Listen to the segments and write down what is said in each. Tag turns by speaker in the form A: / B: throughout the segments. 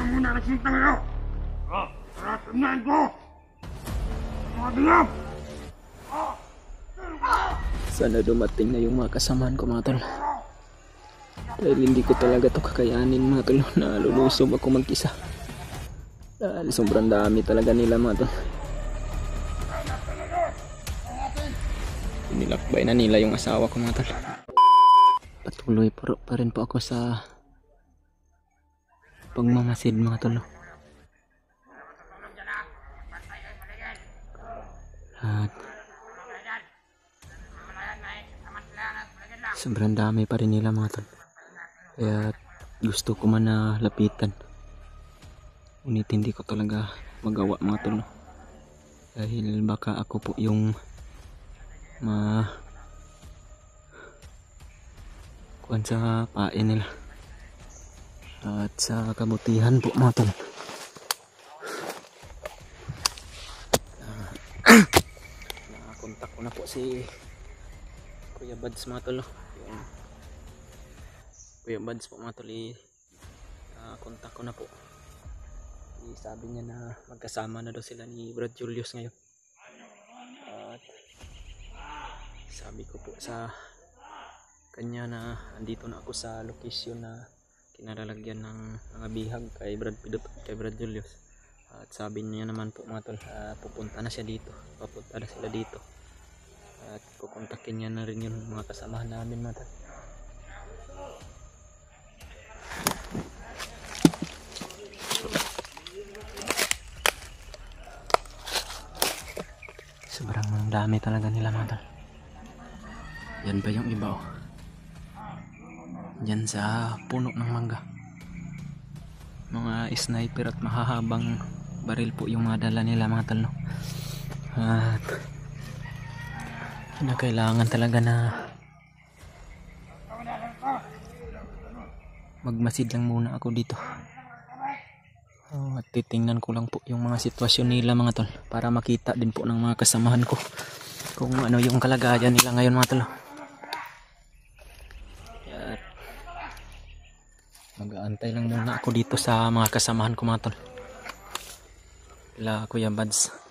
A: muna nagsinta kayo! Para tignan ko! Mga dilam!
B: Sana dumating na yung mga kasamahan ko mga tol. Dahil hindi ko talaga to kakayanin mga tol. Nalulusob ako mag-isa. Dahil sobrang dami talaga nila mga tol. Nilakbay na nila yung asawa ko mga tol. Patuloy pa rin po ako sa pagmamasid mga tol. At sobrang dami pa rin nila mga tol. Kaya gusto ko man na lapitan. Ngunit hindi ko talaga magawa mga tol. Dahil baka ako po yung kuwan sa pain nila. At sa kabutihan po mga tol. Nakakontak ko na po si Kuya Bads mga tol. Yung Kuya Bads po mga tol, kontak ko na po. Sabi niya na magkasama na daw sila ni Brad Julius ngayon. At sabi ko po sa kanya na andito na ako sa location na kinalalagyan ng mga bihag kay Brad Pidot at kay Brad Julius. At sabi niya naman po mga tol, pupunta na siya dito. Papunta na sila dito. At kukontakin niya na rin yung mga kasamahan namin mga tol. Sobrang dami talaga nila mga tol. Yan ba yung iba oh. Yan sa puno ng mangga. Mga sniper at mahahabang baril po yung mga dala nila mga tol no? At kailangan talaga na magmasid lang muna ako dito. At titingnan ko lang po yung mga sitwasyon nila mga tol para makita din po ng mga kasamahan ko kung ano yung kalagayan nila ngayon mga tol. At mag-aantay lang muna ako dito sa mga kasamahan ko mga tol. Kila Kuya Bads.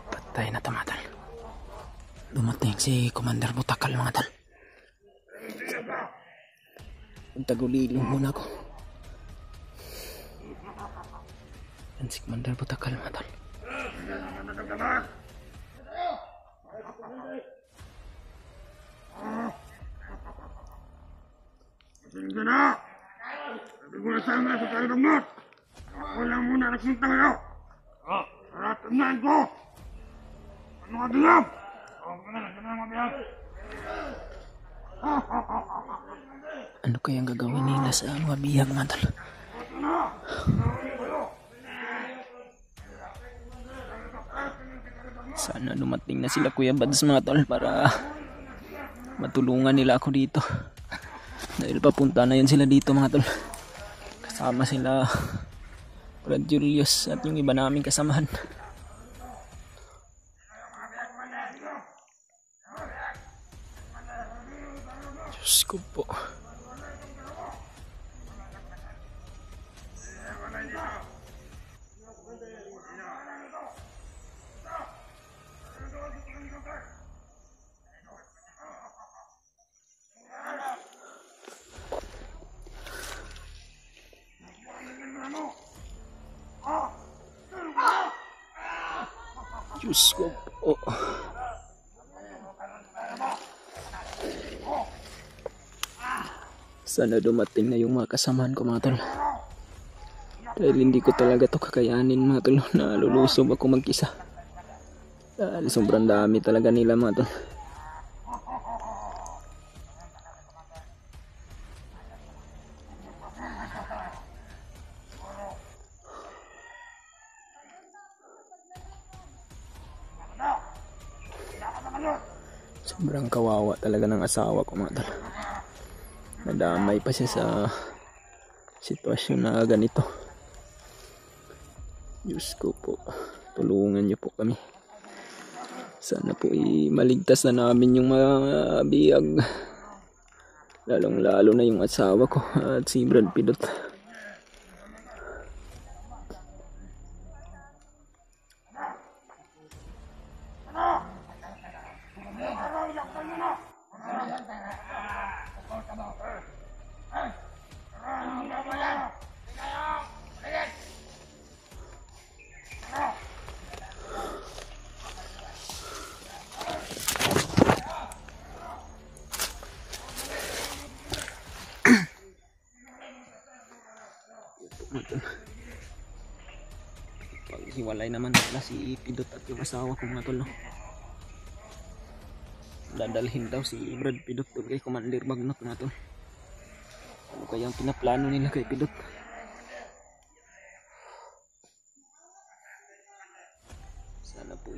B: Patay na ito mga tol. Dumating si Commander Butakal mga tol. Tagulilong muna ako. Yan si Commander Butakal mga tol.
A: Tingnan na! Sabi ko na sana sa talagang mat! Ako lang muna nagsinta kayo! Para tignan ko! Ano ka dilam?
B: Ano kayang gagawin nila sa mga bihag mga tol? Sana dumating na sila Kuya Bads mga tol para matulungan nila ako dito. Dahil papunta na yun sila dito mga tol. Kasama sila Brad Julius at yung iba naming kasamahan. Diyos ko po. Diyos ko po. Sana dumating na yung mga kasamahan ko mga tol. Dahil hindi ko talaga to kakayanin mga tol. Nalulusob ako mag-isa. Dahil sobrang dami talaga nila mga tol. Sobrang kawawa talaga ng asawa ko mga tol. Nadamay pa siya sa sitwasyon na ganito. Diyos ko po, tulungan niyo po kami. Sana po maligtas na namin yung mga biyag. Lalong lalo na yung asawa ko at si Brad Pidot. Paghiwalay naman pala si Pidot at yung asawa ko mga tol, no? Dadalhin daw si Brad Pidot doon kay Commander Bagnot mga tol. Ano kaya ang pinaplano nila kay Pidot? Sana po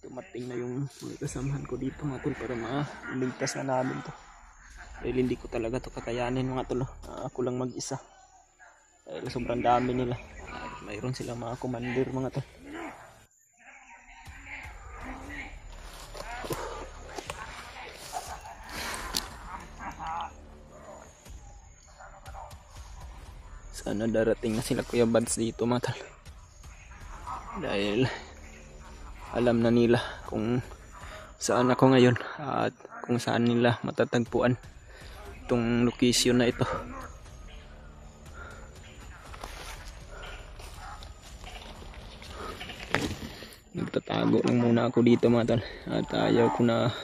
B: dumating na yung mga kasamahan ko dito mga tol para maligtas na namin to. Dahil hindi ko talaga to kakayanin mga tol, no? Ako lang mag-isa. Dahil sobrang dami nila. Mayroon silang mga commander mga tol. Sana darating na sila Kuya Bads dito mga tol. Dahil alam na nila kung saan ako ngayon at kung saan nila matatagpuan itong location na ito. Nagtatago lang muna ako dito mga tol at ayaw ko na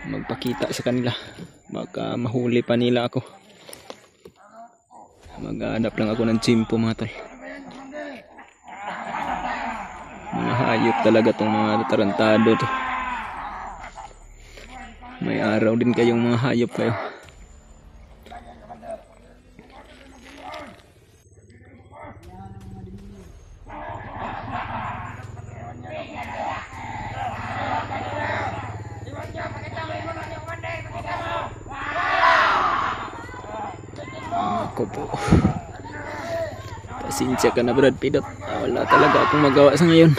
B: magpakita sa kanila, baka mahuli pa nila ako. Maghanap lang ako ng tsimpo mga tol. Mga hayop talaga tong mga tarantado to. May araw din kayong mga hayop kayo. Ako po, pasensya ka na Brad Pidot. Wala talaga akong magawa sa ngayon.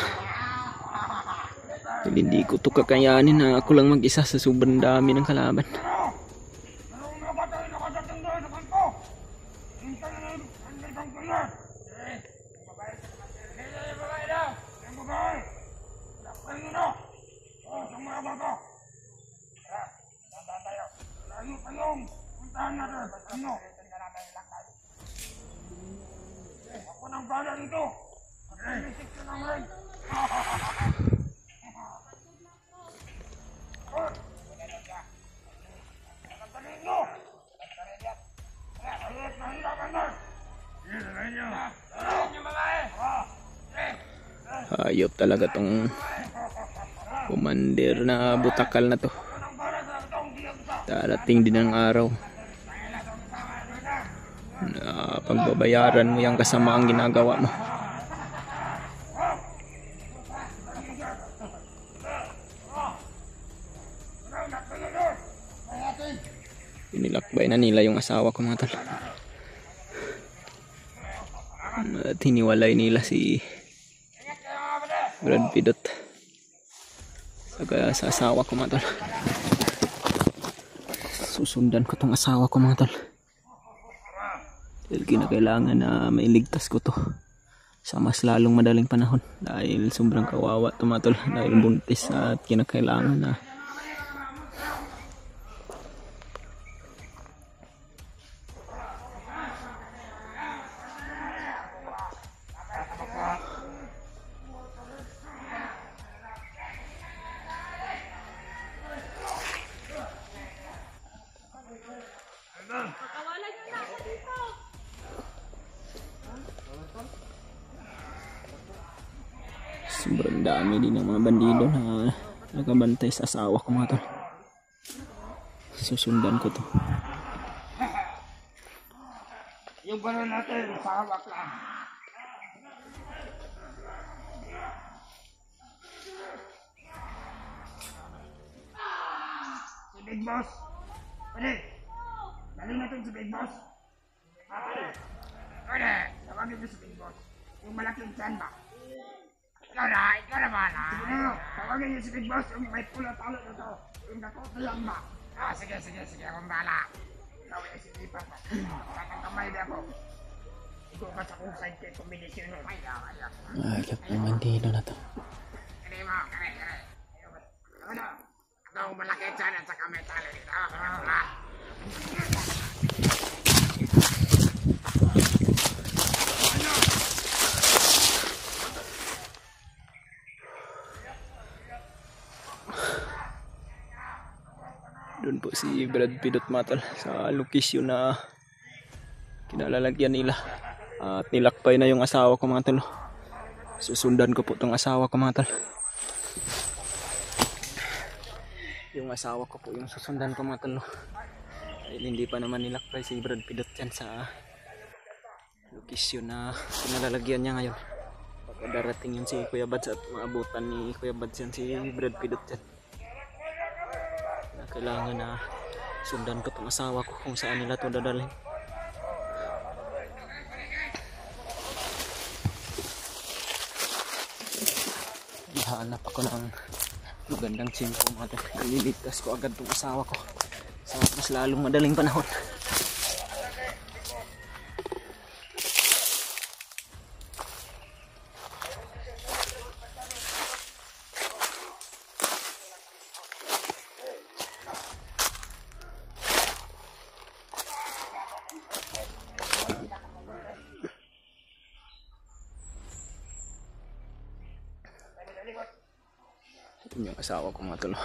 B: Hindi ko to kakayanin na ako lang mag-isa sa sobrang dami ng kalaban.
A: Ako nang bala dito. Isip ka naman.
B: Hayop talaga tong commander na butakal na to. Darating din ang araw na pagbabayaran mo yung kasamaang ginagawa mo. Inilakbay na nila yung asawa ko mga tol. At hiniwalay nila si Brad Pidot sa asawa ko mga tol. Susundan ko tong asawa ko mga tol. Dahil kinakailangan na mailigtas ko to sa mas lalong madaling panahon. Dahil sobrang kawawa to mga tol. Dahil buntis at kinakailangan na sobrang dami din ng mga bandido na nakabantay sa asawa ko mga tol. Susundan ko to.
A: Yung bala natin, sahawak lang. Si Big Boss. Pwede. Dali natin si Big Boss. Pwede. Tawagin mo si Big Boss. Yung malaking tiyan ba? Ikaw na bahala. Sige na, tawagin niyo si Big Boss, yung may pula talo na to. Yung natutuyan ba? Sige, akong bahala. Ikaw ay sinipan pa. Sakang kamay na ako. Ikaw ba sa kung side kay kombinasyon?
B: Agap naman dito na to.
A: Kaya mo, kaya. Ano? Ikaw malaki tiyan at saka may talo dito.
B: Doon po si Brad Pidot Matal sa lokasyon na kinalalagyan nila. At nilakbay na yung asawa ko mga tol. Susundan ko po tong asawa ko mga tol. Yung asawa ko po yung susundan ko mga tol. Dahil hindi pa naman nilakbay si Brad Pidot dyan sa lokasyon na kinalalagyan niya ngayon. Baka darating yun si Kuya Bads at maabutan ni Kuya Bads yan si Brad Pidot dyan. Kailangan na sundan ko itong asawa ko kung saan nila ito dadalhin. Ihanap ako ng magandang tsimpo mga tol. Ililigtas ko agad itong asawa ko sa mas lalong madaling panahon. Ito yung asawa ko mga tol.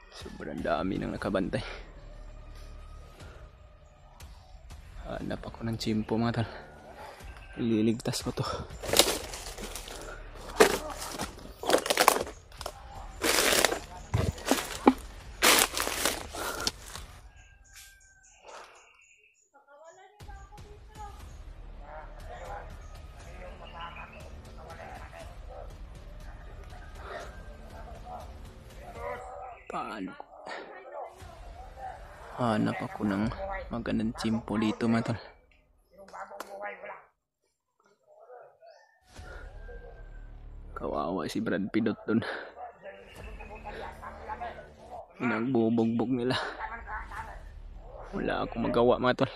B: Sobrang dami nang nakabantay. Hanap ako ng tsimpo mga tol. Ililigtas ko to. Paano ko? Hanap ako ng magandang tsimpo dito mga tol. Kawawa si Brad Pidot dun. Pinagbubugbog nila. Wala akong magawa mga tol.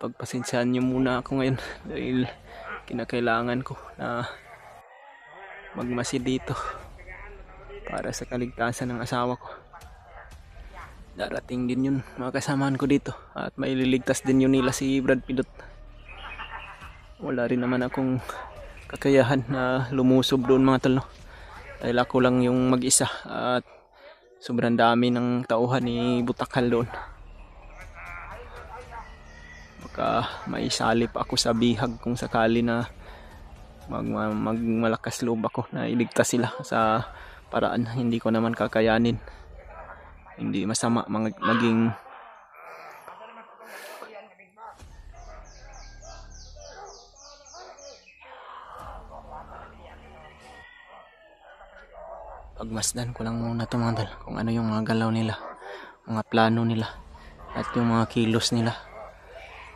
B: Pagpasensyahan nyo muna ako ngayon dahil kinakailangan ko na magmasid dito para sa kaligtasan ng asawa ko. Darating din yun mga kasamahan ko dito at maililigtas din yun nila si Brad Pidot. Wala rin naman akong kakayahan na lumusob doon mga tol, no? Dahil ako lang yung mag-isa at sobrang dami ng tauhan ni Butakal doon. Baka maisalip ako sa bihag kung sakali na magmalakas loob ako na iligtas sila sa paraan hindi ko naman kakayanin. Hindi masama maging pagmasdan ko lang muna ito mga tol kung ano yung mga galaw nila, mga plano nila at yung mga kilos nila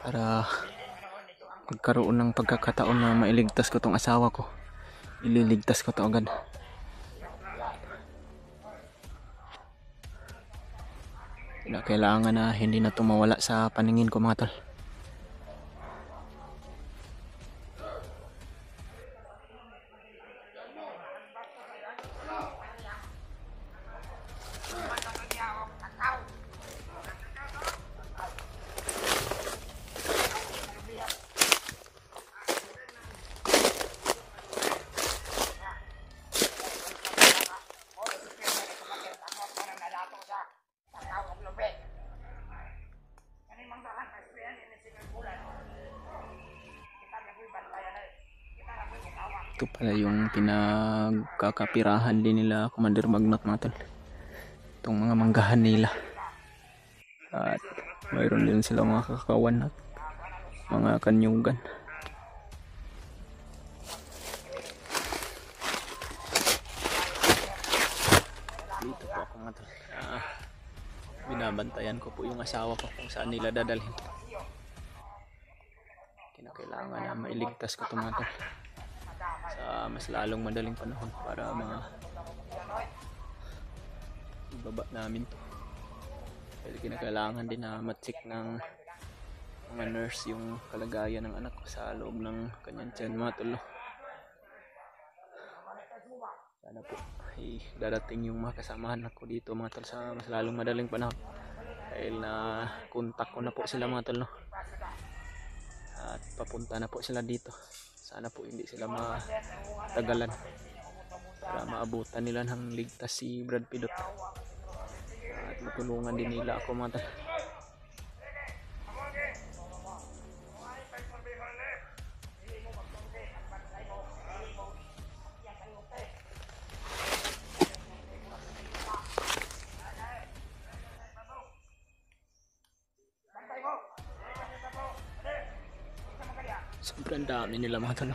B: para magkaroon ng pagkakataon na mailigtas ko tong asawa ko. Ililigtas ko to agad. Kailangan na hindi na ito mawala sa paningin ko mga tol. Ito pala yung pinagkakapirahan din nila Commander Magnot mga tol. Itong mga manggahan nila. At mayroon din sila mga kakawan at mga kanyugan. Dito po ako mga tol. Binabantayan ko po yung asawa ko kung saan nila dadalhin. kinakailangan na mailigtas ko ito mga tol sa mas lalong madaling panahon para ibaba namin to. Dahil kinakailangan din na ma-check ng mga nurse yung kalagayan ng anak ko sa loob ng kanyang tiyan mga tol. Sana po darating yung mga kasamahan ko dito mga tol sa mas lalong madaling panahon. Dahil na kontak ko na po sila mga tol, no? At papunta na po sila dito. Sana po hindi sila matagalan para maabutan nila ng ligtas si Brad Pidot. At matulungan din nila ako mga tol. Sobrang dami nila mga tol.